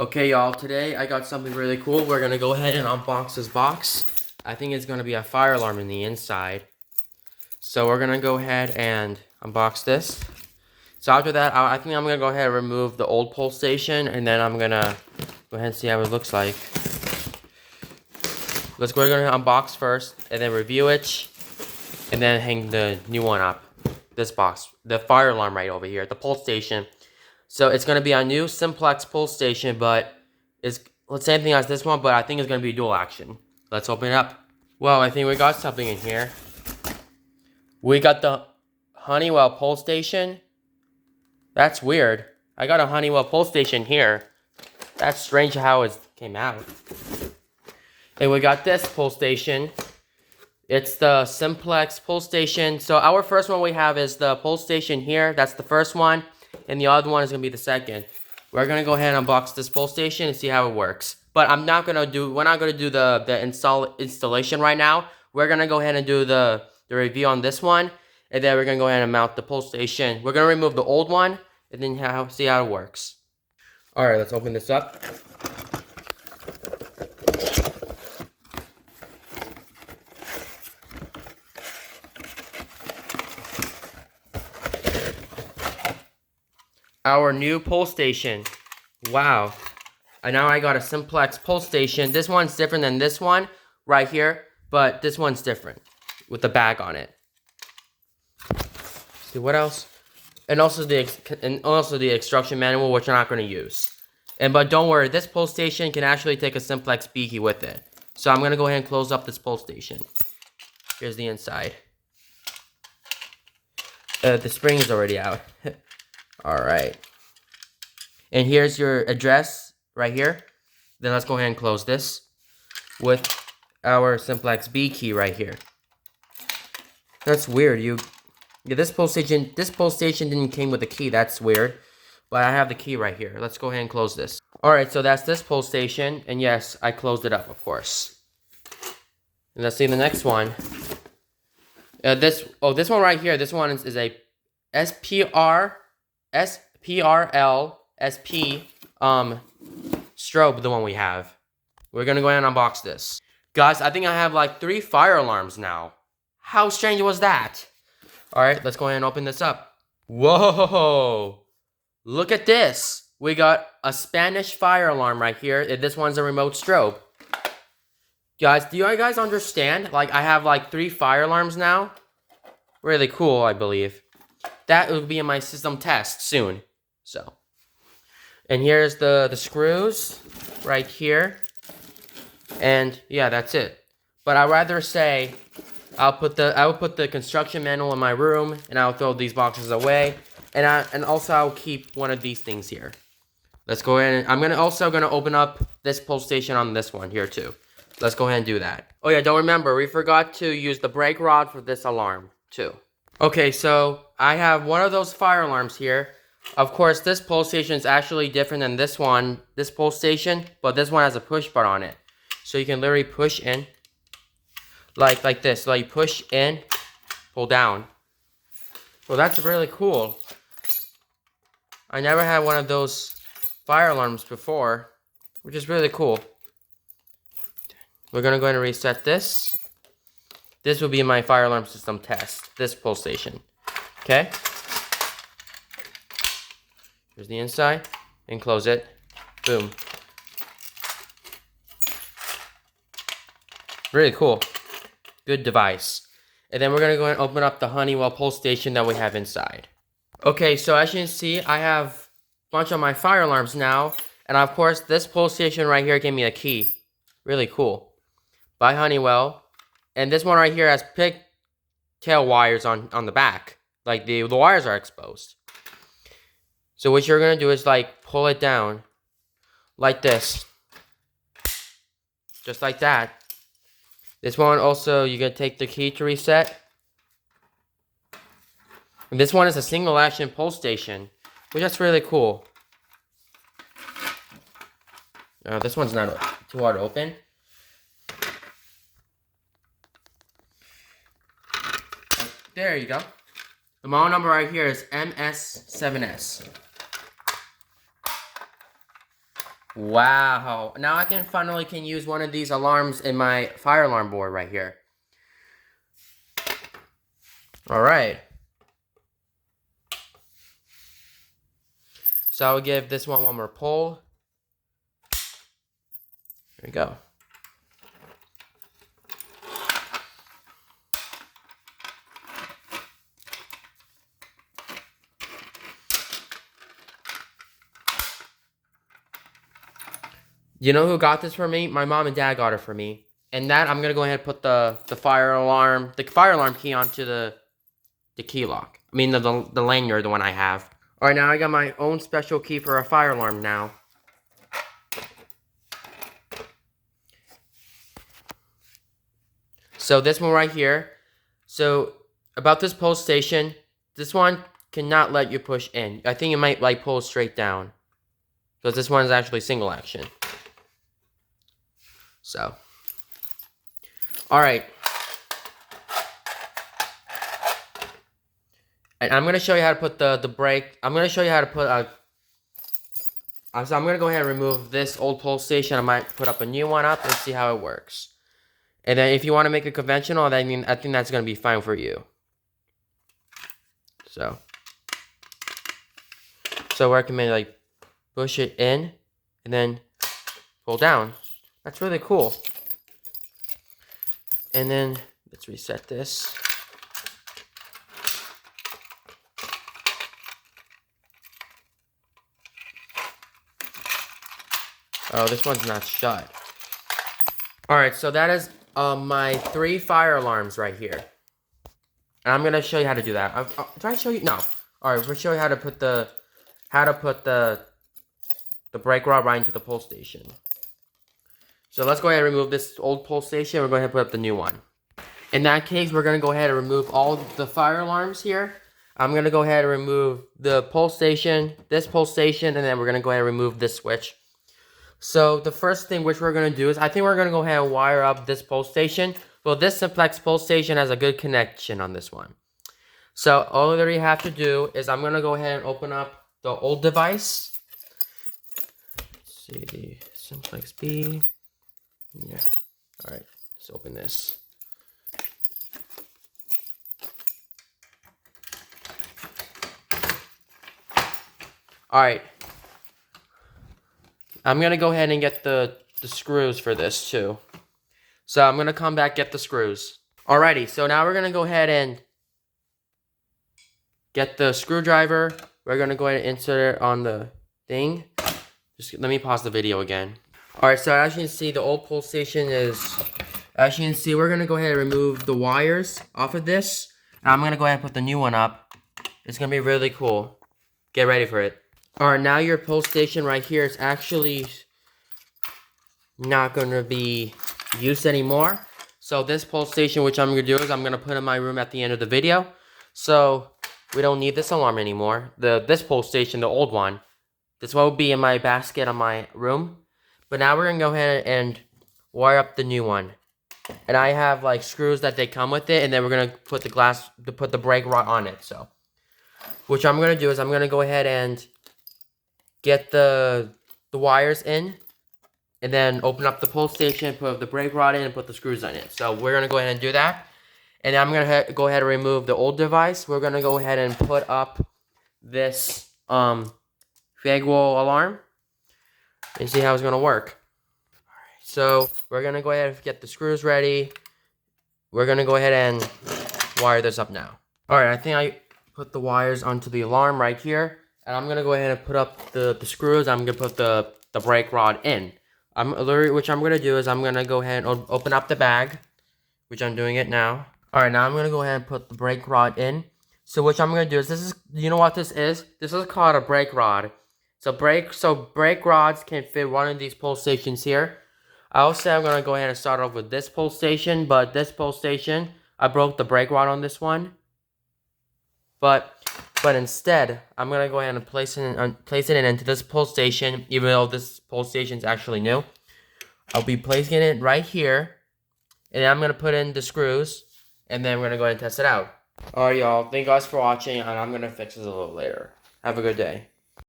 Okay, y'all, today I got something really cool. We're gonna go ahead and unbox this box. I think it's gonna be a fire alarm in the inside. So we're gonna go ahead and unbox this. So after that, I think I'm gonna go ahead and remove the old pole station, and then I'm gonna go ahead and see how it looks like. We're gonna unbox first, and then review it, and then hang the new one up. This box, the fire alarm right over here, the pole station. So it's going to be a new simplex pole station, but it's the same thing as this one, but I think it's going to be dual action. Let's open it up. Well, I think we got something in here. We got the Honeywell pole station. That's weird. I got a Honeywell pole station here. That's strange how it came out. And we got this pole station. It's the simplex pole station. So our first one we have is the pole station here. That's the first one. And the other one is going to be the second. We're going to go ahead and unbox this pole station and see how it works. But we're not going to do the installation right now. We're going to go ahead and do the review on this one. And then we're going to go ahead and mount the pole station. We're going to remove the old one and then see how it works. Alright, let's open this up. Our new pole station. Wow. And now I got a simplex pole station. This one's different than this one right here, but this one's different with the bag on it. See what else? And also the instruction manual, which I'm not going to use. But don't worry, this pole station can actually take a simplex beaky with it. So I'm going to go ahead and close up this pole station. Here's the inside. The spring is already out. Alright. And here's your address right here. Then let's go ahead and close this with our simplex B key right here. That's weird. This pole station didn't came with a key. That's weird. But I have the key right here. Let's go ahead and close this. Alright, so that's this pole station. And yes, I closed it up, of course. And let's see the next one. This one right here. This one is a SPRL SP strobe, the one we have. We're gonna go ahead and unbox this. Guys, I think I have like 3 fire alarms now. How strange was that? Alright, let's go ahead and open this up. Whoa! Look at this. We got a Spanish fire alarm right here. This one's a remote strobe. Guys, do you guys understand? Like, I have like 3 fire alarms now. Really cool, I believe. That will be in my system test soon. So, and here's the screws right here. And yeah, that's it. But I'd rather say I will put the construction manual in my room, and I'll throw these boxes away. And also I'll keep one of these things here. Let's go ahead and I'm also gonna open up this pole station on this one here too. Let's go ahead and do that. Oh yeah, don't remember, we forgot to use the brake rod for this alarm too. Okay, so I have one of those fire alarms here. Of course, this pole station is actually different than this pole station, but this one has a push button on it. So you can literally push in, like this. So you push in, pull down. Well, that's really cool. I never had one of those fire alarms before, which is really cool. We're gonna go ahead and reset this. This will be my fire alarm system test, this pole station. Okay. Here's the inside, and close it. Boom. Really cool. Good device. And then we're gonna go ahead and open up the Honeywell pole station that we have inside. Okay, so as you can see, I have a bunch of my fire alarms now. And of course, this pole station right here gave me a key. Really cool. By Honeywell. And this one right here has pigtail wires on the back. Like the wires are exposed. So what you're going to do is like pull it down. Like this. Just like that. This one also, you're going to take the key to reset. And this one is a single action pole station. Which that's really cool. This one's not too hard to open. There you go. The model number right here is MS7S. Wow. Now I can finally use one of these alarms in my fire alarm board right here. All right. So I'll give this one more pull. There we go. You know who got this for me? My mom and dad got it for me. And that I'm gonna go ahead and put the fire alarm key onto the key lock. I mean the lanyard, the one I have. All right, now I got my own special key for a fire alarm now. So this one right here. So about this pull station, this one cannot let you push in. I think it might like pull straight down, because this one is actually single action. So, all right. And I'm gonna show you how to put the brake. I'm gonna show you how to put a. So I'm gonna go ahead and remove this old pull station. I might put up a new one up and see how it works. And then if you want to make it conventional, then I think that's gonna be fine for you. So I recommend like push it in and then pull down. That's really cool. And then let's reset this. Oh, this one's not shut. Alright, so that is my 3 fire alarms right here. And I'm gonna show you how to do that. Did I show you? No. Alright, we'll show you how to put the brake rod right into the pull station. So let's go ahead and remove this old pull station. We're going to put up the new one. In that case, we're going to go ahead and remove all the fire alarms here. I'm going to go ahead and remove the pull station, this pull station, and then we're going to go ahead and remove this switch. So the first thing which we're going to do is, I think we're going to go ahead and wire up this pull station. Well, this simplex pull station has a good connection on this one. So all that we have to do is I'm going to go ahead and open up the old device. Let's see, simplex B. Yeah. All right. Let's open this. All right. I'm going to go ahead and get the screws for this too. So I'm going to come back, get the screws. Alrighty. So now we're going to go ahead and get the screwdriver. We're going to go ahead and insert it on the thing. Just let me pause the video again. Alright, so as you can see, the old pull station is, as you can see, we're going to go ahead and remove the wires off of this. And I'm going to go ahead and put the new one up. It's going to be really cool. Get ready for it. Alright, now your pull station right here is actually not going to be used anymore. So this pull station, which I'm going to do, is I'm going to put in my room at the end of the video. So we don't need this alarm anymore. This pull station, the old one, this one will be in my basket on my room. But now we're going to go ahead and wire up the new one. And I have like screws that they come with it. And then we're going to put the brake rod on it. So, what I'm going to do is I'm going to go ahead and get the wires in. And then open up the pull station, put the brake rod in, and put the screws on it. So we're going to go ahead and do that. And then I'm going to go ahead and remove the old device. We're going to go ahead and put up this Fagwell alarm. And see how it's going to work. Alright, so we're going to go ahead and get the screws ready. We're going to go ahead and wire this up now. Alright, I think I put the wires onto the alarm right here. And I'm going to go ahead and put up the screws. I'm going to put the brake rod in. Which I'm going to do is I'm going to go ahead and open up the bag. Which I'm doing it now. Alright, now I'm going to go ahead and put the brake rod in. So what I'm going to do is, you know what this is? This is called a brake rod. So brake rods can fit one of these pull stations here. I'll say I'm going to go ahead and start off with this pull station. But this pull station, I broke the brake rod on this one. But instead, I'm going to go ahead and place it into this pull station. Even though this pull station is actually new. I'll be placing it right here. And then I'm going to put in the screws. And then we're going to go ahead and test it out. Alright, y'all. Thank you guys for watching. And I'm going to fix this a little later. Have a good day.